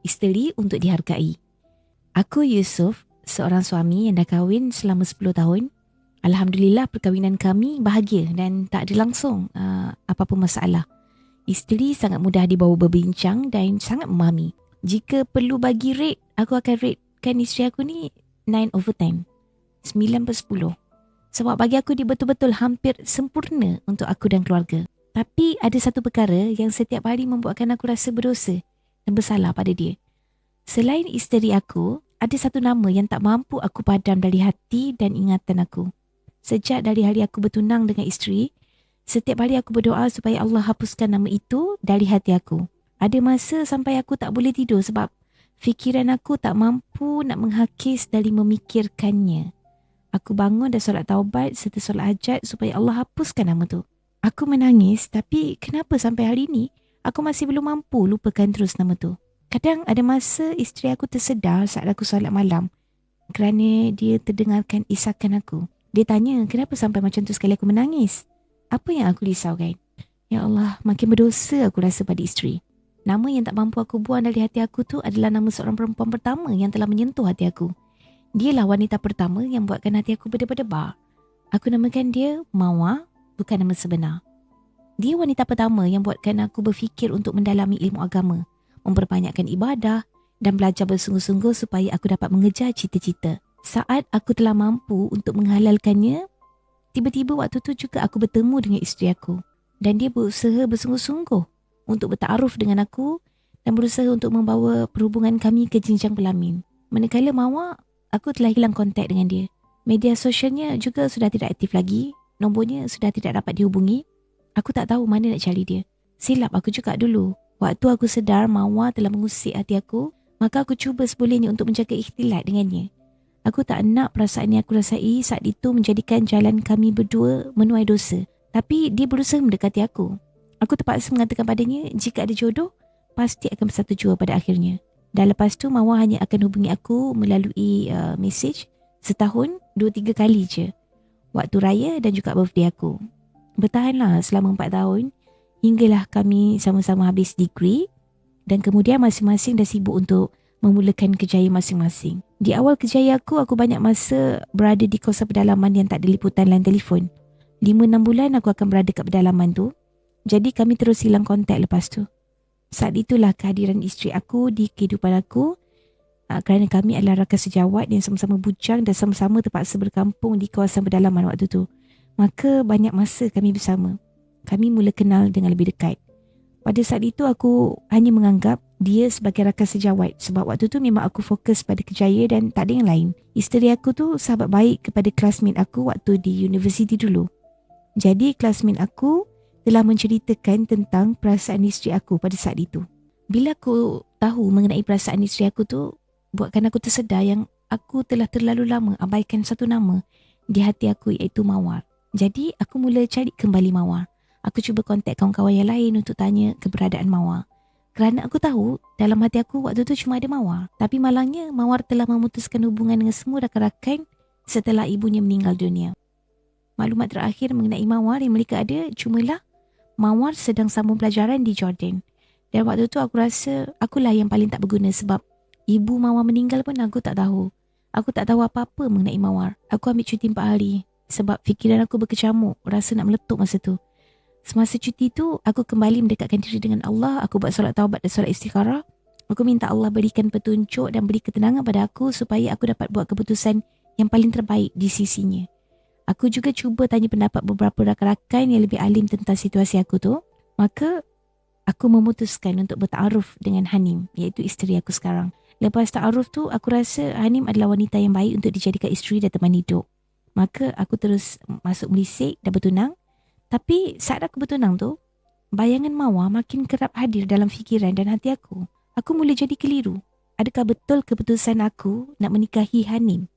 isteri untuk dihargai. Aku Yusof, seorang suami yang dah kahwin selama 10 tahun. Alhamdulillah perkahwinan kami bahagia dan tak ada langsung apa-apa masalah. Isteri sangat mudah dibawa berbincang dan sangat memahami. Jika perlu bagi rate, aku akan ratekan isteri aku ni 9/10. 9/10. Sebab bagi aku dia betul-betul hampir sempurna untuk aku dan keluarga. Tapi ada satu perkara yang setiap hari membuatkan aku rasa berdosa dan bersalah pada dia. Selain isteri aku, ada satu nama yang tak mampu aku padam dari hati dan ingatan aku. Sejak dari hari aku bertunang dengan isteri, setiap hari aku berdoa supaya Allah hapuskan nama itu dari hati aku. Ada masa sampai aku tak boleh tidur sebab fikiran aku tak mampu nak menghakis dari memikirkannya. Aku bangun dan solat taubat serta solat hajat supaya Allah hapuskan nama tu. Aku menangis, tapi kenapa sampai hari ini aku masih belum mampu lupakan terus nama tu. Kadang ada masa isteri aku tersedar saat aku solat malam kerana dia terdengarkan isakan aku. Dia tanya kenapa sampai macam tu sekali aku menangis. Apa yang aku risaukan? Ya Allah, makin berdosa aku rasa pada isteri. Nama yang tak mampu aku buang dari hati aku tu adalah nama seorang perempuan pertama yang telah menyentuh hati aku. Dialah wanita pertama yang buatkan hati aku berdebar-debar. Aku namakan dia Mawar, bukan nama sebenar. Dia wanita pertama yang buatkan aku berfikir untuk mendalami ilmu agama, memperbanyakkan ibadah dan belajar bersungguh-sungguh supaya aku dapat mengejar cita-cita. Saat aku telah mampu untuk menghalalkannya, tiba-tiba waktu tu juga aku bertemu dengan isteri aku dan dia berusaha bersungguh-sungguh untuk bertaaruf dengan aku dan berusaha untuk membawa perhubungan kami ke jenjang berlamin. Manakala Mawar, aku telah hilang kontak dengan dia. Media sosialnya juga sudah tidak aktif lagi, nombornya sudah tidak dapat dihubungi. Aku tak tahu mana nak cari dia. Silap aku juga dulu. Waktu aku sedar Mawar telah mengusik hati aku, maka aku cuba sebolehnya untuk menjaga ikhtilat dengannya. Aku tak nak perasaan yang aku rasai saat itu menjadikan jalan kami berdua menuai dosa. Tapi dia berusaha mendekati aku. Aku terpaksa mengatakan padanya jika ada jodoh, pasti akan bersatu jua pada akhirnya. Dan lepas tu Mawar hanya akan hubungi aku melalui mesej setahun 2-3 kali je. Waktu raya dan juga birthday aku. Bertahanlah selama 4 tahun hinggalah kami sama-sama habis degree dan kemudian masing-masing dah sibuk untuk memulakan kerjaya masing-masing. Di awal kerjaya aku banyak masa berada di kawasan pedalaman yang tak ada liputan line telefon. 5-6 bulan aku akan berada kat pedalaman tu. Jadi kami terus hilang kontak lepas tu. Saat itulah kehadiran isteri aku di kehidupan aku kerana kami adalah rakan sejawat yang sama-sama bujang dan sama-sama terpaksa berkampung di kawasan pedalaman waktu tu. Maka banyak masa kami bersama. Kami mula kenal dengan lebih dekat. Pada saat itu aku hanya menganggap dia sebagai rakan sejawat sebab waktu tu memang aku fokus pada kerjaya dan tak ada yang lain. Isteri aku tu sahabat baik kepada classmate aku waktu di universiti dulu. Jadi classmate aku telah menceritakan tentang perasaan isteri aku pada saat itu. Bila aku tahu mengenai perasaan isteri aku tu, buatkan aku tersedar yang aku telah terlalu lama abaikan satu nama di hati aku iaitu Mawar. Jadi aku mula cari kembali Mawar. Aku cuba kontak kawan-kawan yang lain untuk tanya keberadaan Mawar. Kerana aku tahu dalam hati aku waktu tu cuma ada Mawar. Tapi malangnya Mawar telah memutuskan hubungan dengan semua rakan-rakan setelah ibunya meninggal dunia. Maklumat terakhir mengenai Mawar yang mereka ada cumalah Mawar sedang sambung pelajaran di Jordan. Dan waktu tu aku rasa akulah yang paling tak berguna sebab ibu Mawar meninggal pun aku tak tahu. Aku tak tahu apa-apa mengenai Mawar. Aku ambil cuti 4 hari sebab fikiran aku berkecamuk, rasa nak meletup masa tu. Semasa cuti tu, aku kembali mendekatkan diri dengan Allah. Aku buat solat taubat dan solat istikharah. Aku minta Allah berikan petunjuk dan beri ketenangan pada aku supaya aku dapat buat keputusan yang paling terbaik di sisinya. Aku juga cuba tanya pendapat beberapa rakan-rakan yang lebih alim tentang situasi aku tu. Maka, aku memutuskan untuk bertaaruf dengan Hanim, iaitu isteri aku sekarang. Lepas ta'aruf tu, aku rasa Hanim adalah wanita yang baik untuk dijadikan isteri dan teman hidup. Maka, aku terus masuk melisik dan bertunang. Tapi saat aku bertunang tu, bayangan Mawar makin kerap hadir dalam fikiran dan hati aku. Aku mula jadi keliru. Adakah betul keputusan aku nak menikahi Hanim?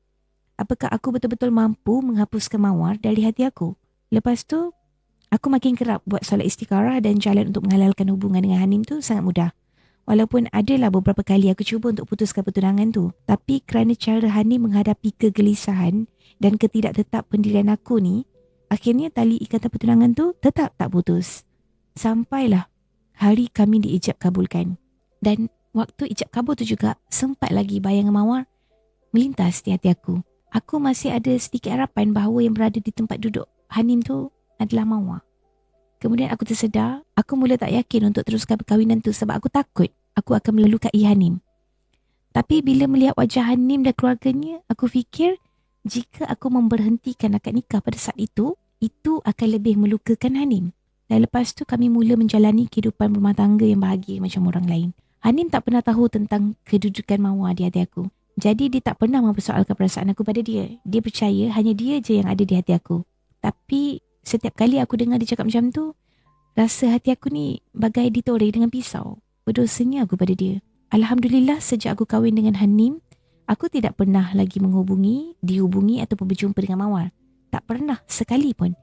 Apakah aku betul-betul mampu menghapuskan Mawar dari hati aku? Lepas tu, aku makin kerap buat solat istikharah dan jalan untuk menghalalkan hubungan dengan Hanim tu sangat mudah. Walaupun adalah beberapa kali aku cuba untuk putuskan pertunangan tu, tapi kerana cara Hanim menghadapi kegelisahan dan ketidaktetap pendirian aku ni, akhirnya tali ikatan pertunangan tu tetap tak putus. Sampailah hari kami diijab kabulkan. Dan Waktu ijab kabul tu juga sempat lagi bayangan Mawar melintas di hati aku. Aku masih ada sedikit harapan bahawa yang berada di tempat duduk Hanim tu adalah Mawar. Kemudian aku tersedar, aku mula tak yakin untuk teruskan perkahwinan tu sebab aku takut aku akan melukai Hanim. Tapi bila melihat wajah Hanim dan keluarganya, aku fikir jika aku memberhentikan akad nikah pada saat itu akan lebih melukakan Hanim. Dan lepas tu kami mula menjalani kehidupan rumah tangga yang bahagia macam orang lain. Hanim tak pernah tahu tentang kedudukan Mawar di hati aku. Jadi dia tak pernah mempersoalkan perasaan aku pada dia. Dia percaya hanya dia je yang ada di hati aku. Tapi setiap kali aku dengar dia cakap macam tu, rasa hati aku ni bagai ditoreh dengan pisau. Berdosanya aku pada dia. Alhamdulillah sejak aku kahwin dengan Hanim, aku tidak pernah lagi dihubungi ataupun berjumpa dengan Mawar. Tak pernah sekali pun.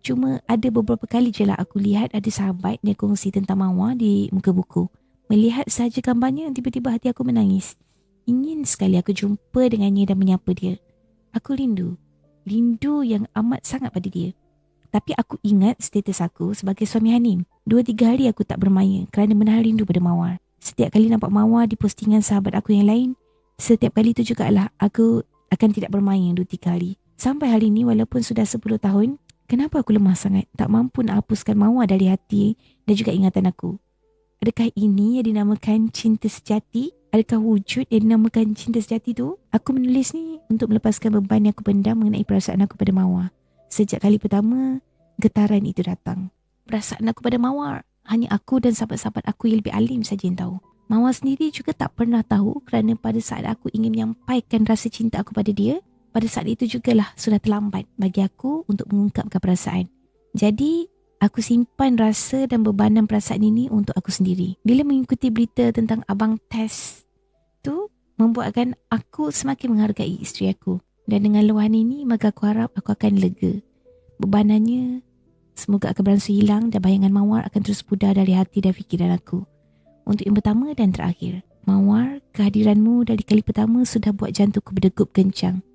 Cuma ada beberapa kali je lah aku lihat ada sahabat yang kongsi tentang Mawar di muka buku. Melihat sahaja gambarnya, tiba-tiba hati aku menangis. Ingin sekali aku jumpa dengannya dan menyapa dia. Aku rindu. Rindu yang amat sangat pada dia. Tapi aku ingat status aku sebagai suami Hanim. 2-3 hari aku tak bermaya kerana menahan rindu pada Mawar. Setiap kali nampak Mawar di postingan sahabat aku yang lain, setiap kali itu jugalah aku akan tidak bermain 2-3 hari. Sampai hari ini walaupun sudah 10 tahun, kenapa aku lemah sangat, tak mampu nak hapuskan Mawar dari hati dan juga ingatan aku. Adakah ini yang dinamakan cinta sejati? Adakah wujud yang dinamakan cinta sejati tu? Aku menulis ni untuk melepaskan beban yang aku pendam mengenai perasaan aku pada Mawar. Sejak kali pertama, getaran itu datang. Perasaan aku pada Mawar, hanya aku dan sahabat-sahabat aku yang lebih alim saja yang tahu. Mawar sendiri juga tak pernah tahu kerana pada saat aku ingin menyampaikan rasa cinta aku pada dia, pada saat itu jugalah sudah terlambat bagi aku untuk mengungkapkan perasaan. Jadi, aku simpan rasa dan bebanan perasaan ini untuk aku sendiri. Bila mengikuti berita tentang Abang Tess tu, membuatkan aku semakin menghargai isteri aku. Dan dengan luahan ini, maka aku harap aku akan lega. Bebanannya semoga akan beransur hilang dan bayangan Mawar akan terus pudar dari hati dan fikiran aku. Untuk yang pertama dan terakhir, Mawar, kehadiranmu dari kali pertama sudah buat jantungku berdegup kencang.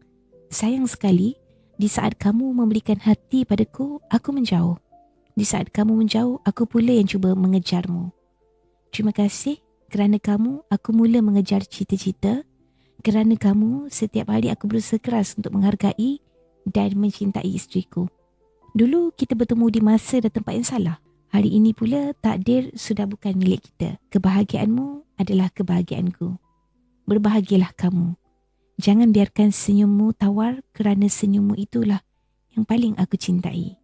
Sayang sekali, di saat kamu memberikan hati padaku, aku menjauh. Di saat kamu menjauh, aku pula yang cuba mengejarmu. Terima kasih kerana kamu, aku mula mengejar cita-cita. Kerana kamu, setiap hari aku berusaha keras untuk menghargai dan mencintai isteriku. Dulu kita bertemu di masa dan tempat yang salah. Hari ini pula takdir sudah bukan milik kita. Kebahagiaanmu adalah kebahagiaanku. Berbahagialah kamu. Jangan biarkan senyummu tawar kerana senyummu itulah yang paling aku cintai.